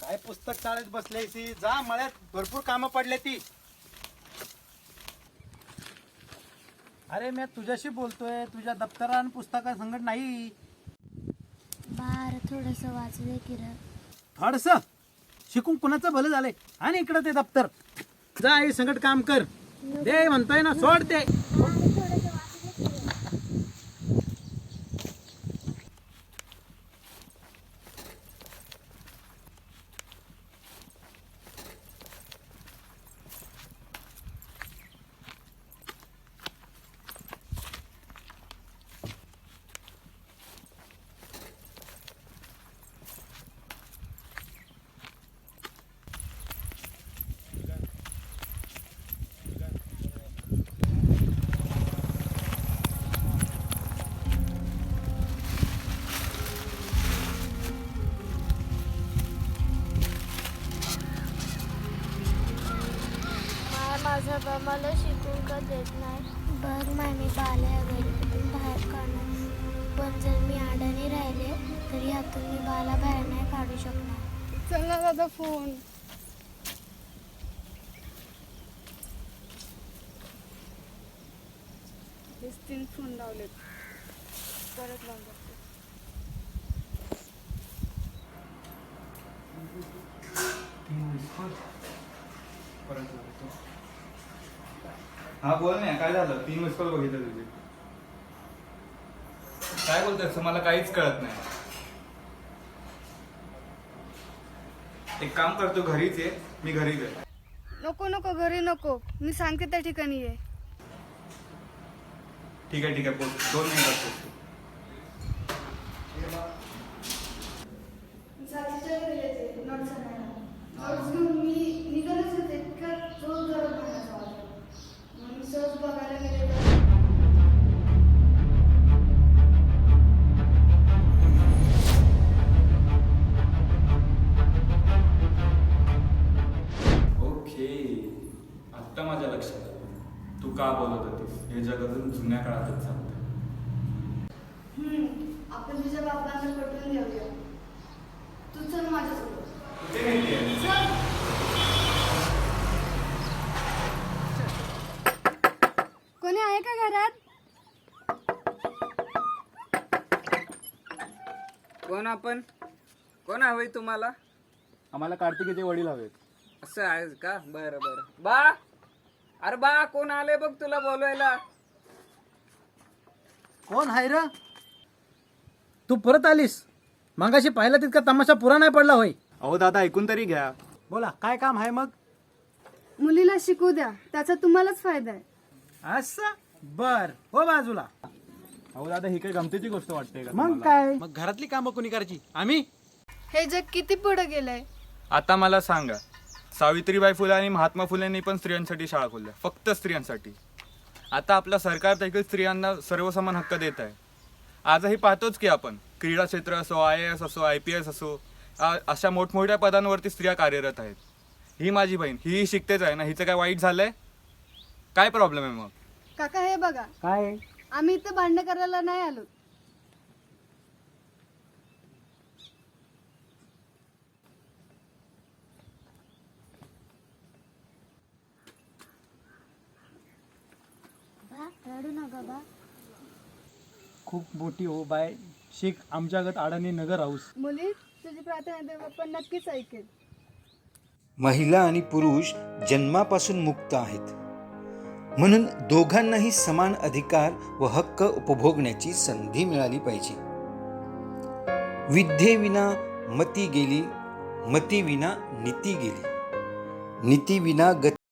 काय पुस्तक चाळत बसले ती, जा मळ्यात भरपूर कामं पडले ती. अरे मी तुझ्याशी बोलतोय, तुझ्या दप्तरा आणि पुस्तका संगत नाही. बाहेर थोडस वाचले की रे. थोडस शिकून कुणाचं भलं झालंय. आणि इकडं ते दप्तर जा, हे संगत काम कर. दे म्हणतोय ना, सोड ते. माझा बा मला शिकून का देत नाही. बघ मी बाल्या घरी बाहेर काढणार, पण जर मी अडाणी राहिले तरी यातून मी बाला बाहेर नाही काढू शकणार. चल ना दादा फोन. तीन फोन लावलेत, परत लावून बघते. हा बोल ना, काय झालं? 3 मिस कॉल बघितलं तुझे. काय बोलतोय? मला काहीच कळत नाही. एक काम करतो, घरीच ये, मी घरीच आहे. नको नको, घरी नको, मी सांगते त्या ठिकाणी ये. ठीक आहे बोल. 2 मिनिटात पोहोचतो. ओके, आत्ता माझ्या लक्षात आलं तू का बोलत होतीस. हे जग अजून जुन्या काळातच चालतं. आपण तुझ्या बाबांना पटवून घेऊया. तू चल माझ्यासोबत. कुठे नेते? कोणी आहे का घरात? कोण आपण? कोण हवंय तुम्हाला? आम्हाला कार्तिकीचे वडील हवेत. असं आहे का? बरं बरं. बा, अरे बा, कोण आले बघ तुला बोलवायला. कोण हाय र? तू परत आलीस? मगाशी पाहिला तितका तमाशा पुरा नाही पडला होय. अहो दादा, ऐकून तरी घ्या. बोला, काय काम आहे मग? मुलीला शिकू द्या, त्याचा तुम्हालाच फायदा आहे. असं बर, हो बाजूला. अहो दादा, ही काही गमतीची गोष्ट वाटते का मग तुम्हाला? काय, मग घरातली कामं कोणी करायची? आम्ही. हे जग किती पुढे गेलंय. आता मला सांगा, सावित्रीबाई फुले आणि महात्मा फुलेंनी पण स्त्रियांसाठी शाळा खोलल्या, फक्त स्त्रियांसाठी. आता आपलं सरकार देखील स्त्रियांना सर्वसमान हक्क देत आहे. आजही पाहतोच की आपण, क्रीडा क्षेत्र असो, IAS असो, IPS असो, अशा मोठमोठ्या पदांवरती स्त्रिया कार्यरत आहेत. ही माझी बहीण, ही शिकतेच आहे ना, हिचं काय वाईट झालंय? काय प्रॉब्लेम आहे मग? काका हे बघा, काय आम्ही इथं भांडण करायला नाही आलो. बा रडू नका बा. खूप मोठी हो बाय, शिक आमच्यागत अडाणी नगर हाऊस. मुली, तुझी प्रार्थना देव पण नक्कीच ऐकेल. महिला आणि पुरुष जन्मापासून मुक्त आहेत, म्हणून दोघांनाही समान अधिकार व हक्क उपभोगण्याची संधी मिळाली पाहिजे. विद्येविना मती गेली, मतीविना नीती गेली, नीतीविना गती